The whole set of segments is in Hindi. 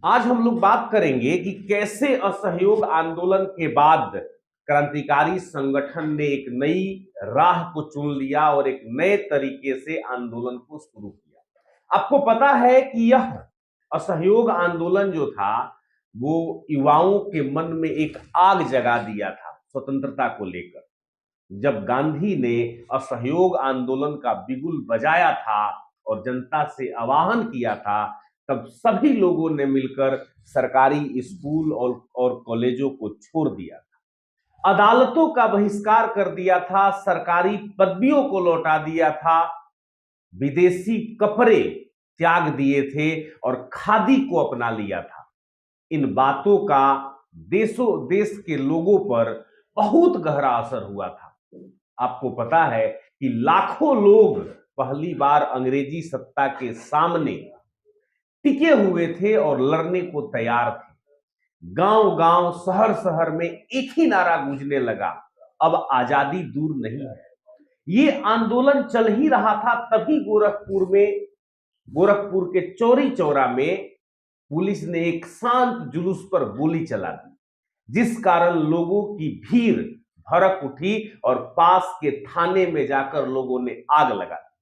आज हम लोग बात करेंगे कि कैसे असहयोग आंदोलन के बाद क्रांतिकारी संगठन ने एक नई राह को चुन लिया और एक नए तरीके से आंदोलन को शुरू किया। आपको पता है कि यह असहयोग आंदोलन जो था वो युवाओं के मन में एक आग जगा दिया था स्वतंत्रता को लेकर। जब गांधी ने असहयोग आंदोलन का बिगुल बजाया था और जनता से आह्वान किया था, तब सभी लोगों ने मिलकर सरकारी स्कूल और कॉलेजों को छोड़ दिया था, अदालतों का बहिष्कार कर दिया था, सरकारी पदवियों को लौटा दिया था, विदेशी कपड़े त्याग दिए थे और खादी को अपना लिया था। इन बातों का देश के लोगों पर बहुत गहरा असर हुआ था। आपको पता है कि लाखों लोग पहली बार अंग्रेजी सत्ता के सामने टिके हुए थे और लड़ने को तैयार थे। गांव गांव शहर शहर में एक ही नारा गूंजने लगा, अब आजादी दूर नहीं है। ये आंदोलन चल ही रहा था, तभी गोरखपुर के चौरी चौरा में पुलिस ने एक शांत जुलूस पर गोली चला दी, जिस कारण लोगों की भीड़ भड़क उठी और पास के थाने में जाकर लोगों ने आग लगा दी,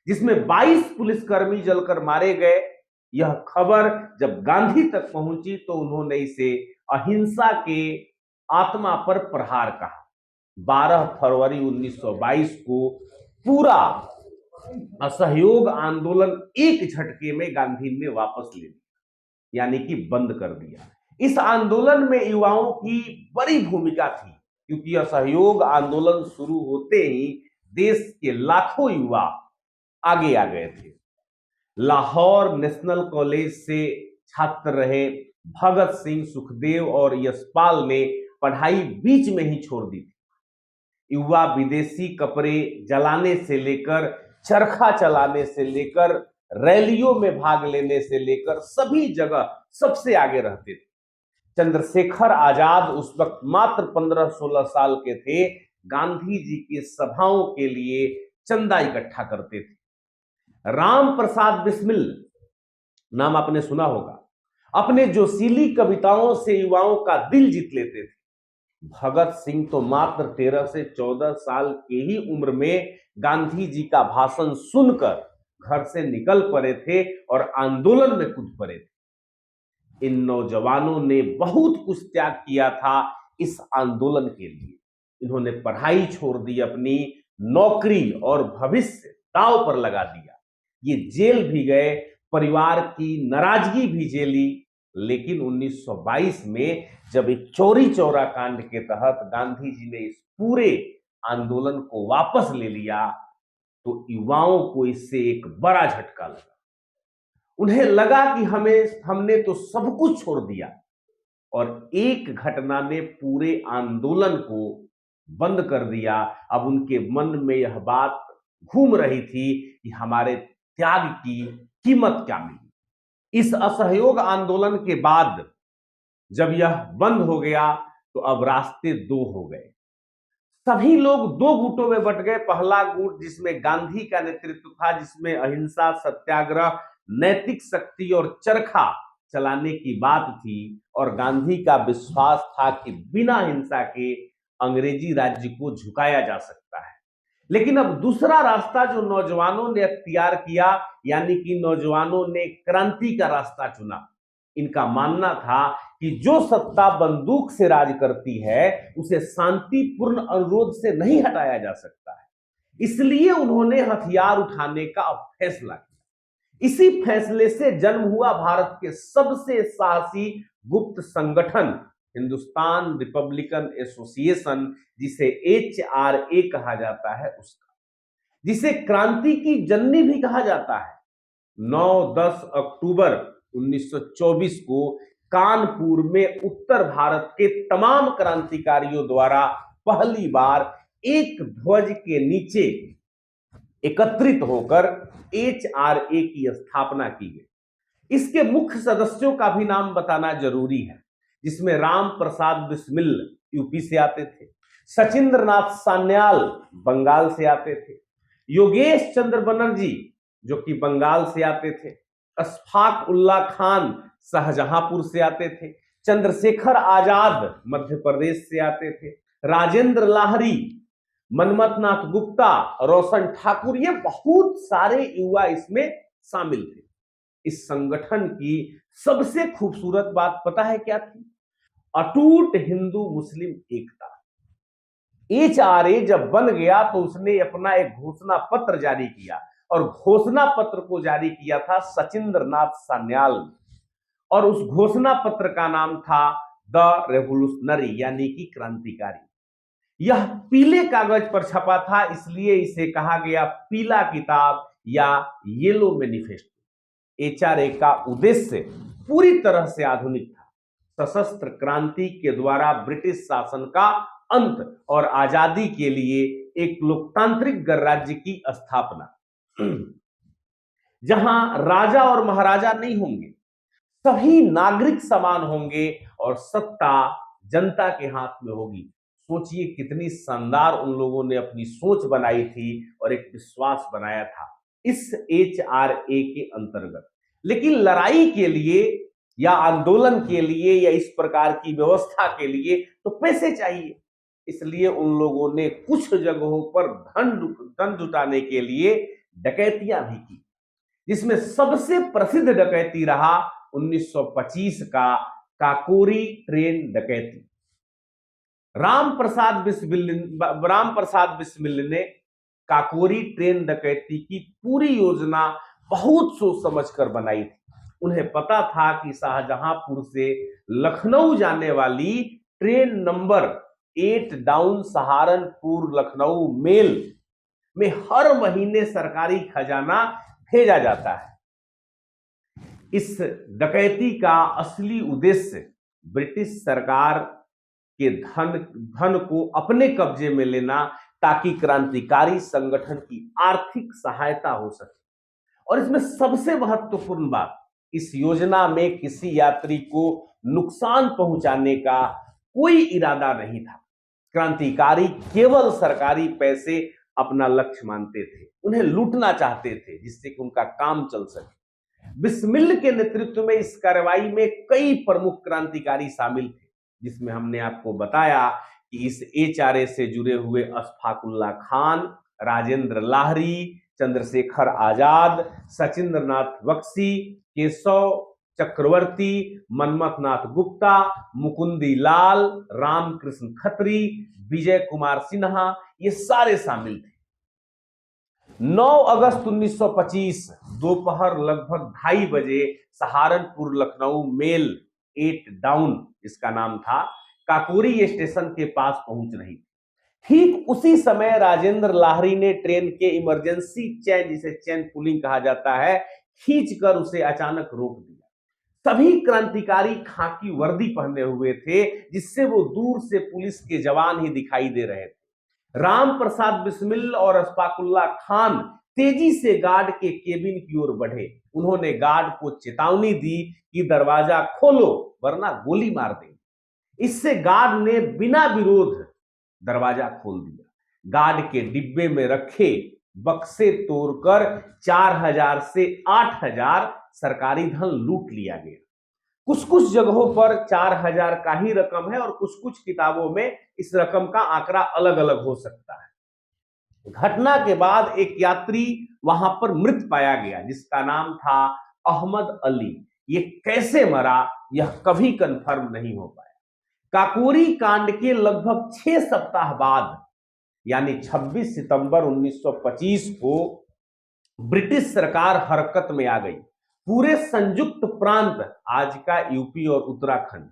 जिसमें 22 पुलिसकर्मी जलकर मारे गए। यह खबर जब गांधी तक पहुंची तो उन्होंने इसे अहिंसा के आत्मा पर प्रहार कहा। 12 फरवरी 1922 को पूरा असहयोग आंदोलन एक झटके में गांधी ने वापस ले लिया, यानी कि बंद कर दिया। इस आंदोलन में युवाओं की बड़ी भूमिका थी, क्योंकि असहयोग आंदोलन शुरू होते ही देश के लाखों युवा आगे आ गए थे। लाहौर नेशनल कॉलेज से छात्र रहे भगत सिंह, सुखदेव और यशपाल ने पढ़ाई बीच में ही छोड़ दी थी। युवा विदेशी कपड़े जलाने से लेकर, चरखा चलाने से लेकर, रैलियों में भाग लेने से लेकर सभी जगह सबसे आगे रहते थे। चंद्रशेखर आजाद उस वक्त मात्र 15-16 साल के थे। गांधी जी की सभाओं के लिए चंदा इकट्ठा करते थे। राम प्रसाद बिस्मिल नाम आपने सुना होगा, अपने जोशीली कविताओं से युवाओं का दिल जीत लेते थे। भगत सिंह तो मात्र 13 से 14 साल की ही उम्र में गांधी जी का भाषण सुनकर घर से निकल पड़े थे और आंदोलन में कूद पड़े थे। इन नौजवानों ने बहुत कुछ त्याग किया था इस आंदोलन के लिए। इन्होंने पढ़ाई छोड़ दी, अपनी नौकरी और भविष्य दांव पर लगा दिया। ये जेल भी गए, परिवार की नाराजगी भी झेली, लेकिन 1922 में जब एक चौरी चौरा कांड के तहत गांधी जी ने इस पूरे आंदोलन को वापस ले लिया तो युवाओं को इससे एक बड़ा झटका लगा। उन्हें लगा कि हमने तो सब कुछ छोड़ दिया, और एक घटना ने पूरे आंदोलन को बंद कर दिया। अब उनके मन में यह बात घूम रही थी कि हमारे त्याग की कीमत क्या मिली। इस असहयोग आंदोलन के बाद जब यह बंद हो गया तो अब रास्ते दो हो गए। सभी लोग दो गुटों में बट गए। पहला गुट जिसमें गांधी का नेतृत्व था, जिसमें अहिंसा, सत्याग्रह, नैतिक शक्ति और चरखा चलाने की बात थी, और गांधी का विश्वास था कि बिना हिंसा के अंग्रेजी राज्य को झुकाया जा सकता है। लेकिन अब दूसरा रास्ता जो नौजवानों ने अख्तियार किया, यानी कि नौजवानों ने क्रांति का रास्ता चुना। इनका मानना था कि जो सत्ता बंदूक से राज करती है उसे शांतिपूर्ण अनुरोध से नहीं हटाया जा सकता है। इसलिए उन्होंने हथियार उठाने का फैसला किया। इसी फैसले से जन्म हुआ भारत के सबसे साहसी गुप्त संगठन हिंदुस्तान रिपब्लिकन एसोसिएशन, जिसे HRA कहा जाता है, उसका, जिसे क्रांति की जननी भी कहा जाता है। 9-10 अक्टूबर 1924 को कानपुर में उत्तर भारत के तमाम क्रांतिकारियों द्वारा पहली बार एक ध्वज के नीचे एकत्रित होकर HRA की स्थापना की गई। इसके मुख्य सदस्यों का भी नाम बताना जरूरी है, जिसमें राम प्रसाद बिस्मिल यूपी से आते थे, सचिंद्र नाथ सान्याल बंगाल से आते थे, योगेश चंद्र बनर्जी जो कि बंगाल से आते थे, अशफाक उल्ला खान शाहजहांपुर से आते थे, चंद्रशेखर आजाद मध्य प्रदेश से आते थे, राजेंद्र लाहिड़ी, मनमथनाथ गुप्ता, रोशन ठाकुर, ये बहुत सारे युवा इसमें शामिल थे। इस संगठन की सबसे खूबसूरत बात पता है क्या थी? अटूट हिंदू मुस्लिम एकता। एचआरए जब बन गया तो उसने अपना एक घोषणा पत्र जारी किया, और घोषणा पत्र को जारी किया था सचिंद्र नाथ सान्याल ने, और उस घोषणा पत्र का नाम था द रेवोल्यूशनरी, यानी कि क्रांतिकारी। यह पीले कागज पर छपा था, इसलिए इसे कहा गया पीला किताब या येलो मैनिफेस्टो। एचआरए का उद्देश्य पूरी तरह से आधुनिक था, सशस्त्र क्रांति के द्वारा ब्रिटिश शासन का अंत और आजादी के लिए एक लोकतांत्रिक गणराज्य की स्थापना, जहां राजा और महाराजा नहीं होंगे, सभी नागरिक समान होंगे और सत्ता जनता के हाथ में होगी। सोचिए कितनी शानदार उन लोगों ने अपनी सोच बनाई थी और एक विश्वास बनाया था इस एचआरए के अंतर्गत। लेकिन लड़ाई के लिए या आंदोलन के लिए या इस प्रकार की व्यवस्था के लिए तो पैसे चाहिए, इसलिए उन लोगों ने कुछ जगहों पर धन जुटाने के लिए डकैतियां भी की, जिसमें सबसे प्रसिद्ध डकैती रहा 1925 का काकोरी ट्रेन डकैती। राम प्रसाद बिस्मिल ने काकोरी ट्रेन डकैती की पूरी योजना बहुत सोच समझकर बनाई थी। उन्हें पता था कि शाहजहांपुर से लखनऊ जाने वाली train number 8 down Saharanpur Lucknow mail में हर महीने सरकारी खजाना भेजा जाता है। इस डकैती का असली उद्देश्य ब्रिटिश सरकार के धन को अपने कब्जे में लेना, ताकि क्रांतिकारी संगठन की आर्थिक सहायता हो सके। और इसमें सबसे महत्वपूर्ण बात, इस योजना में किसी यात्री को नुकसान पहुंचाने का कोई इरादा नहीं था। क्रांतिकारी केवल सरकारी पैसे अपना लक्ष्य मानते थे, उन्हें लूटना चाहते थे जिससे कि उनका काम चल सके। बिस्मिल के नेतृत्व में इस कार्रवाई में कई प्रमुख क्रांतिकारी शामिल थे, जिसमें हमने आपको बताया कि इस एचआरए से जुड़े हुए अशफाकुल्ला खान, राजेंद्र लाहिड़ी, चंद्रशेखर आजाद, सचिंद्रनाथ बख्शी, केशव चक्रवर्ती, मनमथनाथ गुप्ता, मुकुंदी लाल, रामकृष्ण खत्री, विजय कुमार सिन्हा, ये सारे शामिल थे। 9 अगस्त 1925 दोपहर लगभग 2:30 बजे सहारनपुर लखनऊ मेल 8 डाउन, इसका नाम था, काकोरी स्टेशन के पास पहुंच रही। ठीक उसी समय राजेंद्र लाहिड़ी ने ट्रेन के इमरजेंसी चैन, जिसे चैन पुलिंग कहा जाता है, खींचकर उसे अचानक रोक दिया। सभी क्रांतिकारी खाकी वर्दी पहने हुए थे, जिससे वो दूर से पुलिस के जवान ही दिखाई दे रहे थे। राम प्रसाद बिस्मिल और अशफाकुल्ला खान तेजी से गार्ड के केबिन की ओर बढ़े। उन्होंने गार्ड को चेतावनी दी कि दरवाजा खोलो वरना गोली मार देंगे। इससे गार्ड ने बिना विरोध दरवाजा खोल दिया। गार्ड के डिब्बे में रखे बक्से तोड़कर 4000 से 8000 सरकारी धन लूट लिया गया। कुछ कुछ जगहों पर 4000 का ही रकम है और कुछ कुछ किताबों में इस रकम का आंकड़ा अलग अलग हो सकता है। घटना के बाद एक यात्री वहां पर मृत पाया गया, जिसका नाम था अहमद अली। ये कैसे मरा यह कभी कंफर्म नहीं हो पाया। काकोरी कांड के लगभग 6 सप्ताह बाद, यानी 26 सितंबर 1925 को ब्रिटिश सरकार हरकत में आ गई। पूरे संयुक्त प्रांत, आज का यूपी और उत्तराखंड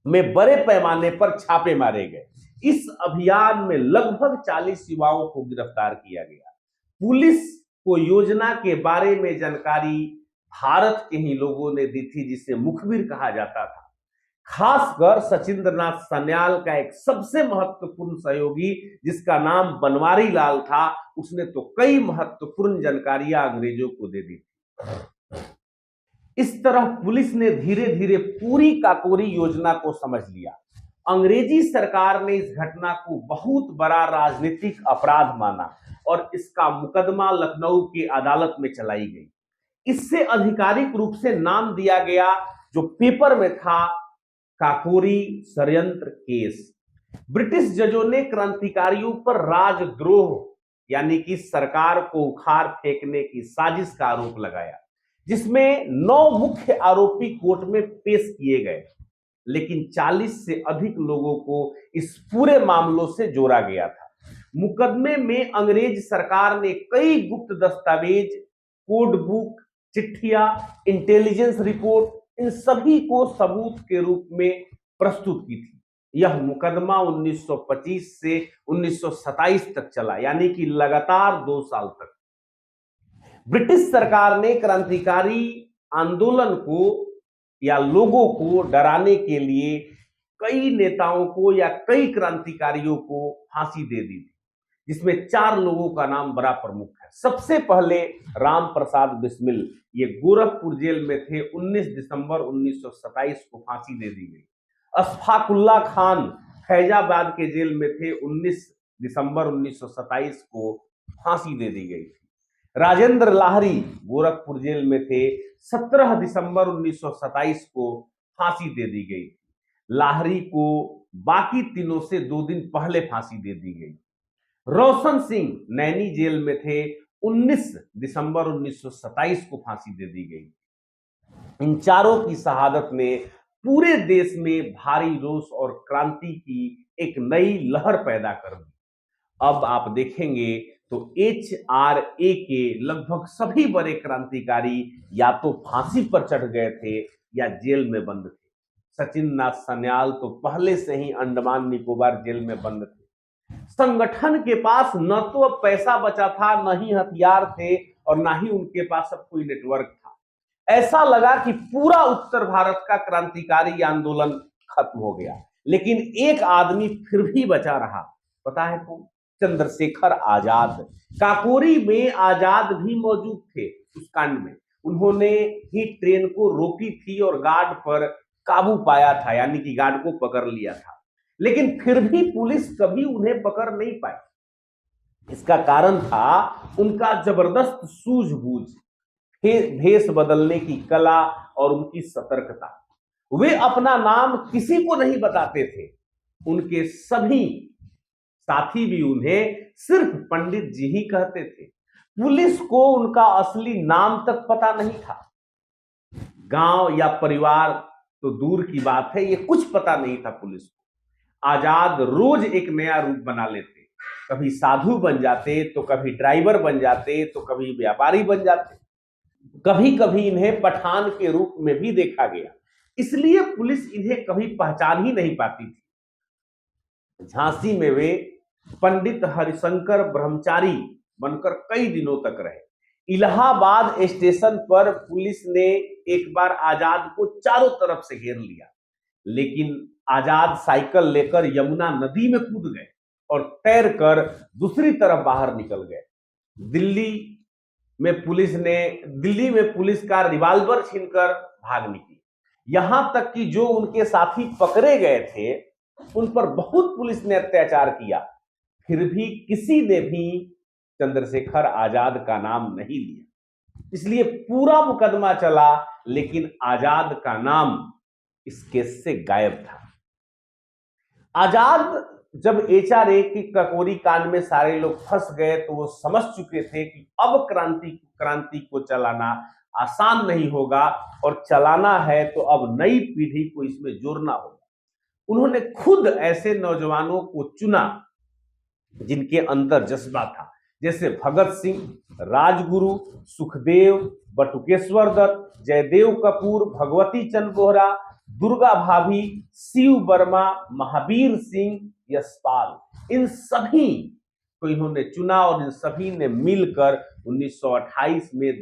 में बड़े पैमाने पर छापे मारे गए। इस अभियान में लगभग 40 युवाओं को गिरफ्तार किया गया। पुलिस को योजना के बारे में जानकारी भारत के ही लोगों ने दी थी, जिसे मुखबिर कहा जाता था। खासकर सचिंद्रनाथ सान्याल का एक सबसे महत्वपूर्ण सहयोगी, जिसका नाम बनवारी लाल था, उसने तो कई महत्वपूर्ण जानकारियां अंग्रेजों को दे दी। इस तरह पुलिस ने धीरे धीरे पूरी काकोरी योजना को समझ लिया। अंग्रेजी सरकार ने इस घटना को बहुत बड़ा राजनीतिक अपराध माना और इसका मुकदमा लखनऊ की अदालत में चलाई गई। इससे आधिकारिक रूप से नाम दिया गया जो पेपर में था, काकोरी षड्यंत्र केस। ब्रिटिश जजों ने क्रांतिकारियों पर राजद्रोह यानी कि सरकार को उखाड़ फेंकने की साजिश का आरोप लगाया, जिसमें 9 मुख्य आरोपी कोर्ट में पेश किए गए, लेकिन 40 से अधिक लोगों को इस पूरे मामलों से जोड़ा गया था। मुकदमे में अंग्रेज सरकार ने कई गुप्त दस्तावेज, कोड बुक, चिट्ठियां, इंटेलिजेंस रिपोर्ट, इन सभी को सबूत के रूप में प्रस्तुत की थी। यह मुकदमा 1925 से 1927 तक चला, यानी कि लगातार 2 साल तक। ब्रिटिश सरकार ने क्रांतिकारी आंदोलन को या लोगों को डराने के लिए कई नेताओं को या कई क्रांतिकारियों को फांसी दे दी थी, जिसमें 4 लोगों का नाम बड़ा प्रमुख है। सबसे पहले राम प्रसाद बिस्मिल, ये गोरखपुर जेल में थे। 19 दिसंबर 1927 को फांसी दे दी गई। अशफाकुल्ला खान फैजाबाद के जेल में थे। 19 दिसंबर 1927 को फांसी दे दी गई थी। राजेंद्र लाहिड़ी गोरखपुर जेल में थे। 17 दिसंबर 1927 को फांसी दे दी गई। लाहिड़ी को बाकी तीनों से 2 दिन पहले फांसी दे दी गई। रोशन सिंह नैनी जेल में थे। 19 दिसंबर 1927 को फांसी दे दी गई। इन चारों की शहादत ने पूरे देश में भारी रोष और क्रांति की एक नई लहर पैदा कर दी। अब आप देखेंगे तो HRA के लगभग सभी बड़े क्रांतिकारी या तो फांसी पर चढ़ गए थे या जेल में बंद थे। सचिन नाथ सन्याल तो पहले से ही अंडमान निकोबार जेल में बंद थे। संगठन के पास न तो अब पैसा बचा था, न ही हथियार थे, और न ही उनके पास अब कोई नेटवर्क था। ऐसा लगा कि पूरा उत्तर भारत का क्रांतिकारी आंदोलन खत्म हो गया, लेकिन एक आदमी फिर भी बचा रहा। पता है कौन? चंद्रशेखर आजाद। काकोरी में आजाद भी मौजूद थे उस कांड में। उन्होंने ही ट्रेन को रोकी थी और गार्ड पर काबू पाया था, यानी कि गार्ड को पकड़ लिया था, लेकिन फिर भी पुलिस कभी उन्हें पकड़ नहीं पाई। इसका कारण था उनका जबरदस्त सूझबूझ, भेष बदलने की कला और उनकी सतर्कता। वे अपना नाम किसी को नहीं बताते थे। उनके सभी साथी भी उन्हें सिर्फ पंडित जी ही कहते थे। पुलिस को उनका असली नाम तक पता नहीं था। गांव या परिवार तो दूर की बात है, ये कुछ पता नहीं था पुलिस को। आजाद रोज एक नया रूप बना लेते। कभी साधु बन जाते, तो कभी ड्राइवर बन जाते, तो कभी व्यापारी बन जाते। कभी कभी इन्हें पठान के रूप में भी देखा गया, इसलिए पुलिस इन्हें कभी पहचान ही नहीं पाती थी। झांसी में वे पंडित हरिशंकर ब्रह्मचारी बनकर कई दिनों तक रहे। इलाहाबाद स्टेशन पर पुलिस ने एक बार आजाद को चारों तरफ से घेर लिया, लेकिन आजाद साइकिल लेकर यमुना नदी में कूद गए और तैरकर दूसरी तरफ बाहर निकल गए। दिल्ली में पुलिस का रिवॉल्वर छीनकर भाग निकली। यहां तक कि जो उनके साथी पकड़े गए थे उन पर बहुत पुलिस ने अत्याचार किया, फिर भी किसी ने भी चंद्रशेखर आजाद का नाम नहीं लिया। इसलिए पूरा मुकदमा चला, लेकिन आजाद का नाम इस केस से गायब था। आजाद जब HRA की काकोरी कांड में सारे लोग फंस गए, तो वो समझ चुके थे कि अब क्रांति को चलाना आसान नहीं होगा, और चलाना है तो अब नई पीढ़ी को इसमें जोड़ना होगा। उन्होंने खुद ऐसे नौजवानों को चुना जिनके अंदर जज्बा था, जैसे भगत सिंह, राजगुरु, सुखदेव, बटुकेश्वर दत्त, जयदेव कपूर, भगवती चंद बोहरा, दुर्गा भाभी, शिव वर्मा, महावीर सिंह, यशपाल, इन सभी को इन्होंने चुना और इन सभी ने मिलकर 1928 में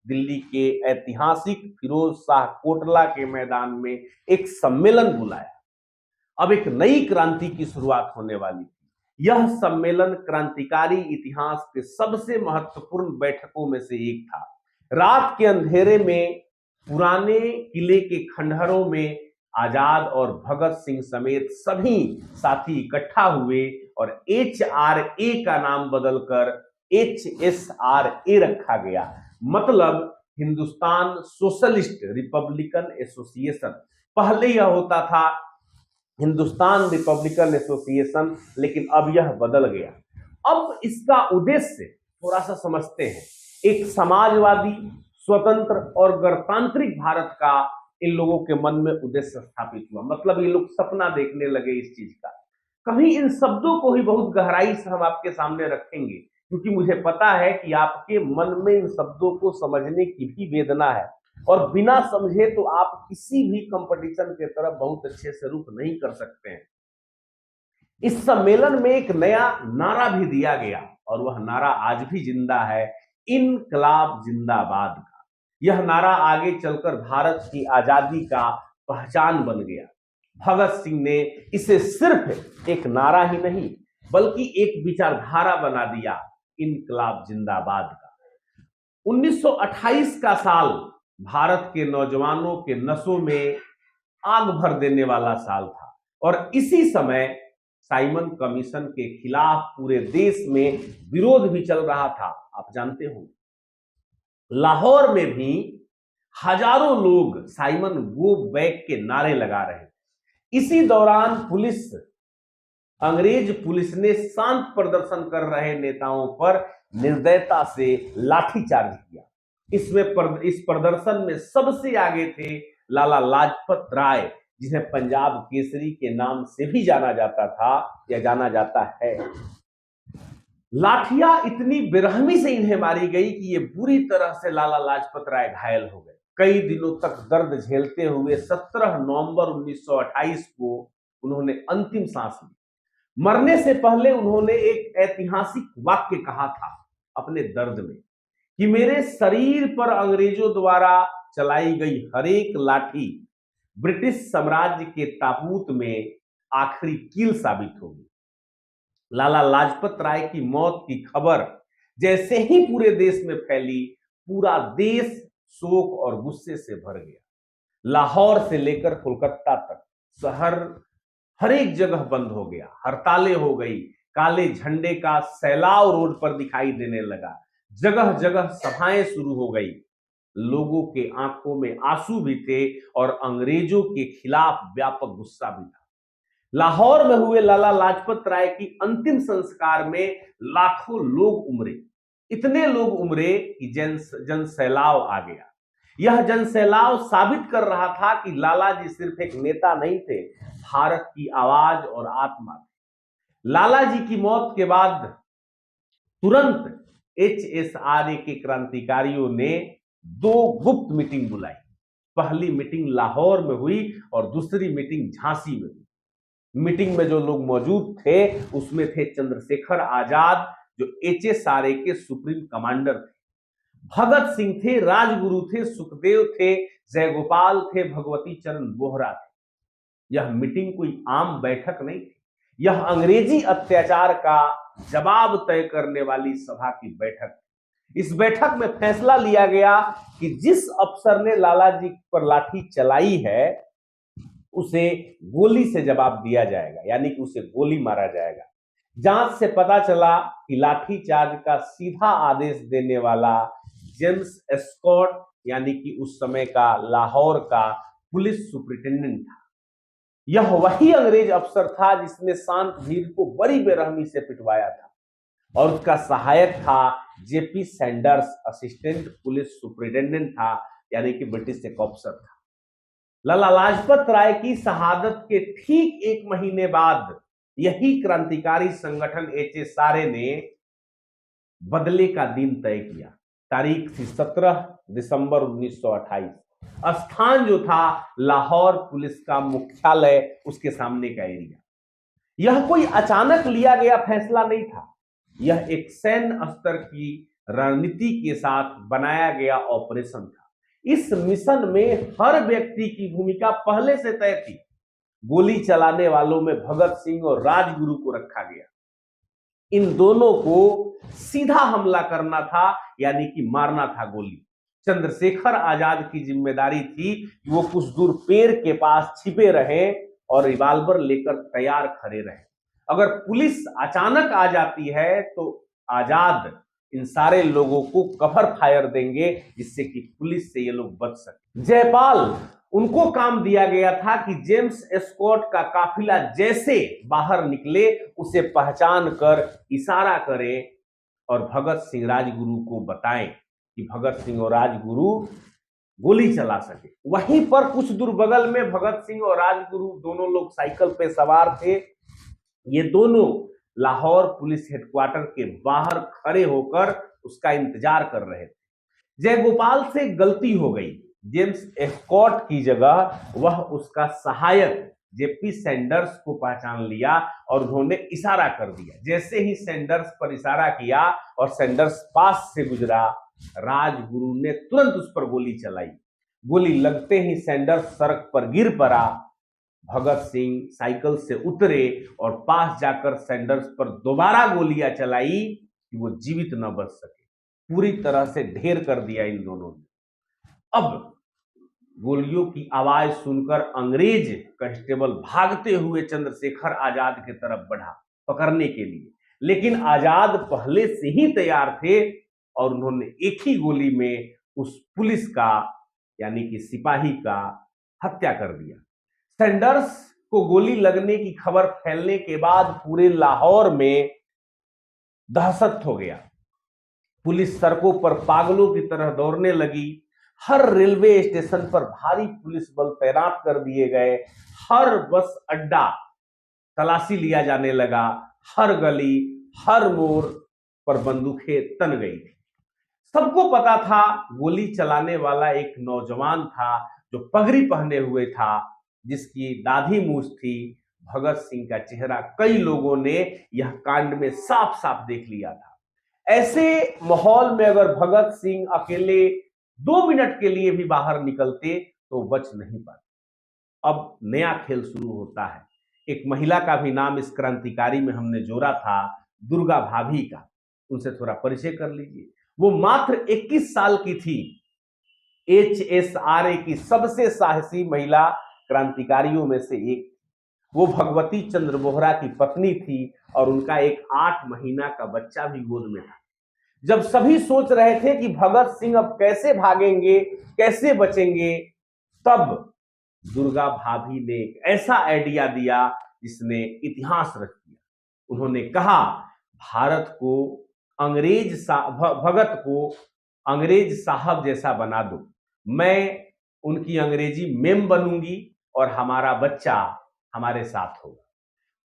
दिल्ली के ऐतिहासिक फिरोज शाह कोटला के मैदान में एक सम्मेलन बुलाया। अब एक नई क्रांति की शुरुआत होने वाली थी। यह सम्मेलन क्रांतिकारी इतिहास के सबसे महत्वपूर्ण बैठकों में से एक था। रात के अंधेरे में पुराने किले के खंडहरों में आजाद और भगत सिंह समेत सभी साथी इकट्ठा हुए और HRA का नाम बदलकर HSRA रखा गया। मतलब हिंदुस्तान सोशलिस्ट रिपब्लिकन एसोसिएशन। पहले यह होता था हिंदुस्तान रिपब्लिकन एसोसिएशन, लेकिन अब यह बदल गया। अब इसका उद्देश्य थोड़ा सा समझते हैं। एक समाजवादी, स्वतंत्र और गणतांत्रिक भारत का इन लोगों के मन में उद्देश्य स्थापित हुआ। मतलब ये लोग सपना देखने लगे इस चीज का। कभी इन शब्दों को ही बहुत गहराई से हम आपके सामने रखेंगे, क्योंकि मुझे पता है कि आपके मन में इन शब्दों को समझने की भी वेदना है, और बिना समझे तो आप किसी भी कंपटीशन के तरफ बहुत अच्छे से रुख नहीं कर सकते हैं। इस सम्मेलन में एक नया नारा भी दिया गया, और वह नारा आज भी जिंदा है, इनकलाब जिंदाबाद का। यह नारा आगे चलकर भारत की आजादी का पहचान बन गया। भगत सिंह ने इसे सिर्फ एक नारा ही नहीं बल्कि एक विचारधारा बना दिया, इनकलाब जिंदाबाद का। 1928 का साल भारत के नौजवानों के नसों में आग भर देने वाला साल था, और इसी समय साइमन कमीशन के खिलाफ पूरे देश में विरोध भी चल रहा था। आप जानते हो लाहौर में भी हजारों लोग साइमन गो बैक के नारे लगा रहे थे। इसी दौरान अंग्रेज पुलिस ने शांत प्रदर्शन कर रहे नेताओं पर निर्दयता से लाठीचार्ज किया। इस प्रदर्शन में सबसे आगे थे लाला लाजपत राय, जिन्हें पंजाब केसरी के नाम से भी जाना जाता था या जाना जाता है। लाठियां इतनी बेरहमी से इन्हें मारी गई कि ये बुरी तरह से लाला लाजपत राय घायल हो गए। कई दिनों तक दर्द झेलते हुए 17 नवंबर 1928 को उन्होंने अंतिम सांस ली। मरने से पहले उन्होंने एक ऐतिहासिक वाक्य कहा था अपने दर्द में, कि मेरे शरीर पर अंग्रेजों द्वारा चलाई गई हरेक लाठी ब्रिटिश साम्राज्य के ताबूत में आखिरी कील साबित होगी। लाला लाजपत राय की मौत की खबर जैसे ही पूरे देश में फैली, पूरा देश शोक और गुस्से से भर गया। लाहौर से लेकर कोलकाता तक शहर हर एक जगह बंद हो गया, हड़तालें हो गई, काले झंडे का सैलाव रोड पर दिखाई देने लगा, जगह जगह सभाएं शुरू हो गई। लोगों के आंखों में आंसू भी थे और अंग्रेजों के खिलाफ व्यापक गुस्सा भी था। लाहौर में हुए लाला लाजपत राय की अंतिम संस्कार में लाखों लोग उमड़े। इतने लोग उमड़े कि जन सैलाव आ गया। यह जन सैलाव साबित कर रहा था कि लाला जी सिर्फ एक नेता नहीं थे, भारत की आवाज और आत्मा थे। लाला जी की मौत के बाद तुरंत HSRA के क्रांतिकारियों ने 2 गुप्त मीटिंग बुलाई। पहली मीटिंग लाहौर में हुई और दूसरी मीटिंग झांसी में हुई। मीटिंग में जो लोग मौजूद थे उसमें थे चंद्रशेखर आजाद, जो HSRA के सुप्रीम कमांडर थे, भगत सिंह थे, राजगुरु थे, सुखदेव थे, जयगोपाल थे, भगवती चरण बोहरा थे। यह मीटिंग कोई आम बैठक नहीं थी, यह अंग्रेजी अत्याचार का जवाब तय करने वाली सभा की बैठक थी। इस बैठक में फैसला लिया गया कि जिस अफसर ने लाला जी पर लाठी चलाई है उसे गोली से जवाब दिया जाएगा, यानी कि उसे गोली मारा जाएगा। जांच से पता चला कि लाठीचार्ज का सीधा आदेश देने वाला जेम्स एस्कॉट, यानी कि उस समय का लाहौर का पुलिस सुपरिटेंडेंट था। यह वही अंग्रेज अफसर था जिसने शांत भीड़ को बड़ी बेरहमी से पिटवाया था, और उसका सहायक था JP Sanders, assistant police superintendent था, यानी कि ब्रिटिश एक अफसर था। लाला लाजपत राय की शहादत के ठीक 1 महीने बाद यही क्रांतिकारी संगठन HSRA ने बदले का दिन तय किया। तारीख थी 17 दिसंबर 1928। स्थान जो था लाहौर पुलिस का मुख्यालय, उसके सामने का एरिया। यह कोई अचानक लिया गया फैसला नहीं था, यह एक सैन्य स्तर की रणनीति के साथ बनाया गया ऑपरेशन था। इस मिशन में हर व्यक्ति की भूमिका पहले से तय थी। गोली चलाने वालों में भगत सिंह और राजगुरु को रखा गया। इन दोनों को सीधा हमला करना था, यानी कि मारना था गोली। चंद्रशेखर आजाद की जिम्मेदारी थी कि वो कुछ दूर पेड़ के पास छिपे रहे और रिवाल्वर लेकर तैयार खड़े रहे। अगर पुलिस अचानक आ जाती है तो आजाद इन सारे लोगों को कवर फायर देंगे जिससे कि पुलिस से ये लोग बच सके। जयपाल, उनको काम दिया गया था कि जेम्स एस्कॉट का काफिला जैसे बाहर निकले उसे पहचान कर इशारा करें और भगत सिंह राजगुरु को बताएं कि भगत सिंह और राजगुरु गोली चला सके। वहीं पर कुछ दूर बगल में भगत सिंह और राजगुरु दोनों लोग साइकिल पे सवार थे। ये दोनों लाहौर पुलिस हेडक्वार्टर के बाहर खड़े होकर उसका इंतजार कर रहे थे। जयगोपाल से गलती हो गई। जेम्स एस्कॉट की जगह वह उसका सहायक जेपी सैंडर्स को पहचान लिया और उन्होंने इशारा कर दिया। जैसे ही सैंडर्स पर इशारा किया और सैंडर्स पास से गुजरा, राजगुरु ने तुरंत उस पर गोली चलाई। गोली लगते ही सैंडर्स सड़क पर गिर पड़ा। भगत सिंह साइकिल से उतरे और पास जाकर सैंडर्स पर दोबारा गोलियां चलाई कि वो जीवित न बच सके। पूरी तरह से ढेर कर दिया इन दोनों ने। अब गोलियों की आवाज सुनकर अंग्रेज कांस्टेबल भागते हुए चंद्रशेखर आजाद की तरफ बढ़ा पकड़ने के लिए, लेकिन आजाद पहले से ही तैयार थे और उन्होंने एक ही गोली में उस पुलिस का यानी कि सिपाही का हत्या कर दिया। सैंडर्स को गोली लगने की खबर फैलने के बाद पूरे लाहौर में दहशत हो गया। पुलिस सड़कों पर पागलों की तरह दौड़ने लगी। हर रेलवे स्टेशन पर भारी पुलिस बल तैनात कर दिए गए। हर बस अड्डा तलाशी लिया जाने लगा। हर गली, हर मोड़ पर बंदूकें तन गई थी। सबको पता था गोली चलाने वाला एक नौजवान था जो पगड़ी पहने हुए था, जिसकी दाढ़ी मूछ थी। भगत सिंह का चेहरा कई लोगों ने यह कांड में साफ साफ देख लिया था। ऐसे माहौल में अगर भगत सिंह अकेले 2 मिनट के लिए भी बाहर निकलते तो बच नहीं पाते। अब नया खेल शुरू होता है। एक महिला का भी नाम इस क्रांतिकारी में हमने जोड़ा था, दुर्गा भाभी का। उनसे थोड़ा परिचय कर लीजिए। वो मात्र 21 साल की थी। HSRA की सबसे साहसी महिला क्रांतिकारियों में से एक। वो भगवती चंद्र बोहरा की पत्नी थी और उनका एक 8 महीना का बच्चा भी गोद में था। जब सभी सोच रहे थे कि भगत सिंह अब कैसे भागेंगे, कैसे बचेंगे, तब दुर्गा भाभी ने एक ऐसा आइडिया दिया जिसने इतिहास रच दिया। उन्होंने कहा, भारत को भगत को अंग्रेज साहब जैसा बना दो। मैं उनकी अंग्रेजी मेम बनूंगी और हमारा बच्चा हमारे साथ होगा।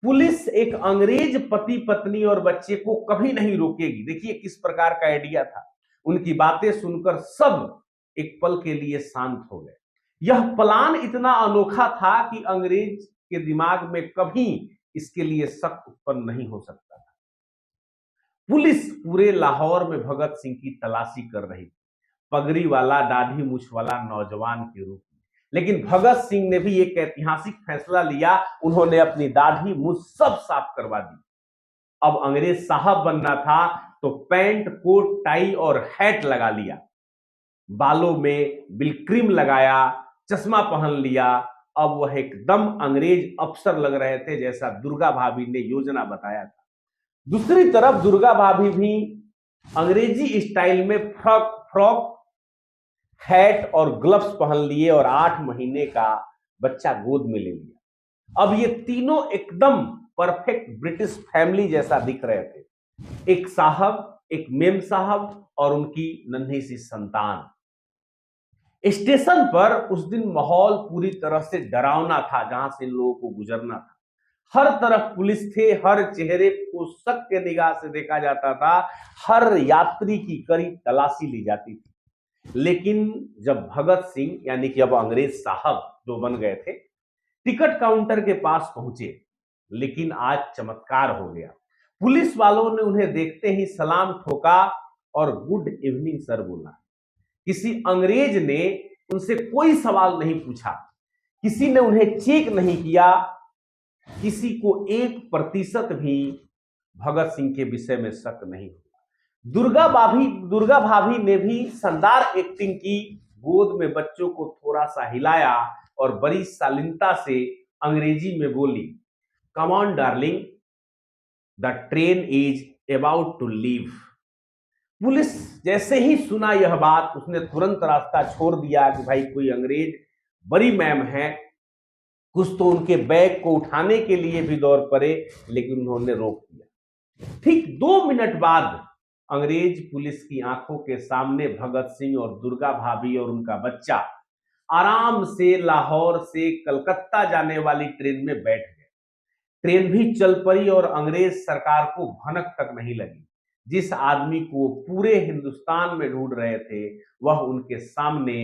पुलिस एक अंग्रेज पति पत्नी और बच्चे को कभी नहीं रोकेगी। देखिए किस प्रकार का आइडिया था। उनकी बातें सुनकर सब एक पल के लिए शांत हो गए। यह प्लान इतना अनोखा था कि अंग्रेज के दिमाग में कभी इसके लिए शक उत्पन्न नहीं हो सकता था। पुलिस पूरे लाहौर में भगत सिंह की तलाशी कर रही थी, पगड़ी वाला, दाढ़ी मूछ वाला नौजवान के रूप में। लेकिन भगत सिंह ने भी एक ऐतिहासिक फैसला लिया। उन्होंने अपनी दाढ़ी मूछ सब साफ करवा दी। अब अंग्रेज साहब बनना था तो पैंट, कोट, टाई और हैट लगा लिया। बालों में बिलक्रीम लगाया, चश्मा पहन लिया। अब वह एकदम अंग्रेज अफसर लग रहे थे, जैसा दुर्गा भाभी ने योजना बताया था। दूसरी तरफ दुर्गा भाभी भी अंग्रेजी स्टाइल में फ्रॉक, हैट और ग्लव्स पहन लिए और 8 महीने का बच्चा गोद में ले लिया। अब ये तीनों एकदम परफेक्ट ब्रिटिश फैमिली जैसा दिख रहे थे। एक साहब, एक मेम साहब और उनकी नन्ही सी संतान। स्टेशन पर उस दिन माहौल पूरी तरह से डरावना था, जहां से लोगों को गुजरना था। हर तरफ पुलिस थे, हर चेहरे को शक के निगाह से देखा जाता था, हर यात्री की कड़ी तलाशी ली जाती थी। लेकिन जब भगत सिंह यानी कि अब अंग्रेज साहब जो बन गए थे, टिकट काउंटर के पास पहुंचे, लेकिन आज चमत्कार हो गया। पुलिस वालों ने उन्हें देखते ही सलाम ठोका और गुड इवनिंग सर बोला। किसी अंग्रेज ने उनसे कोई सवाल नहीं पूछा, किसी ने उन्हें चेक नहीं किया, किसी को 1% भी भगत सिंह के विषय में शक नहीं हुआ। दुर्गा भाभी ने भी शानदार एक्टिंग की। गोद में बच्चों को थोड़ा सा हिलाया और बड़ी शालीनता से अंग्रेजी में बोली, come on darling, the train is about to leave. Police जैसे ही सुना यह बात, उसने तुरंत रास्ता छोड़ दिया कि भाई कोई अंग्रेज बड़ी मैम है, कुछ तो उनके बैग को उठाने के लिए भी दौड़ पड़े, लेकिन उन्होंने रोक दिया। ठीक 2 मिनट बाद अंग्रेज पुलिस की आंखों के सामने भगत सिंह और दुर्गा भाभी और उनका बच्चा आराम से लाहौर से कलकत्ता जाने वाली ट्रेन में बैठ गए। ट्रेन भी चल पड़ी और अंग्रेज सरकार को भनक तक नहीं लगी। जिस आदमी को वो पूरे हिंदुस्तान में ढूंढ रहे थे, वह उनके सामने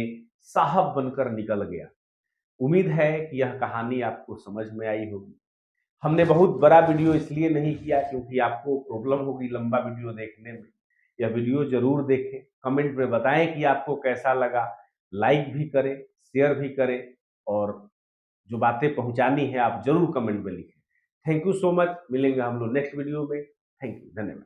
साहब बनकर निकल गया। उम्मीद है कि यह कहानी आपको समझ में आई होगी। हमने बहुत बड़ा वीडियो इसलिए नहीं किया क्योंकि आपको प्रॉब्लम होगी लंबा वीडियो देखने में। यह वीडियो जरूर देखें, कमेंट में बताएं कि आपको कैसा लगा, लाइक भी करें, शेयर भी करें, और जो बातें पहुंचानी है आप जरूर कमेंट में लिखें। Thank you so much. मिलेंगे हम लोग नेक्स्ट वीडियो में। थैंक यू, धन्यवाद।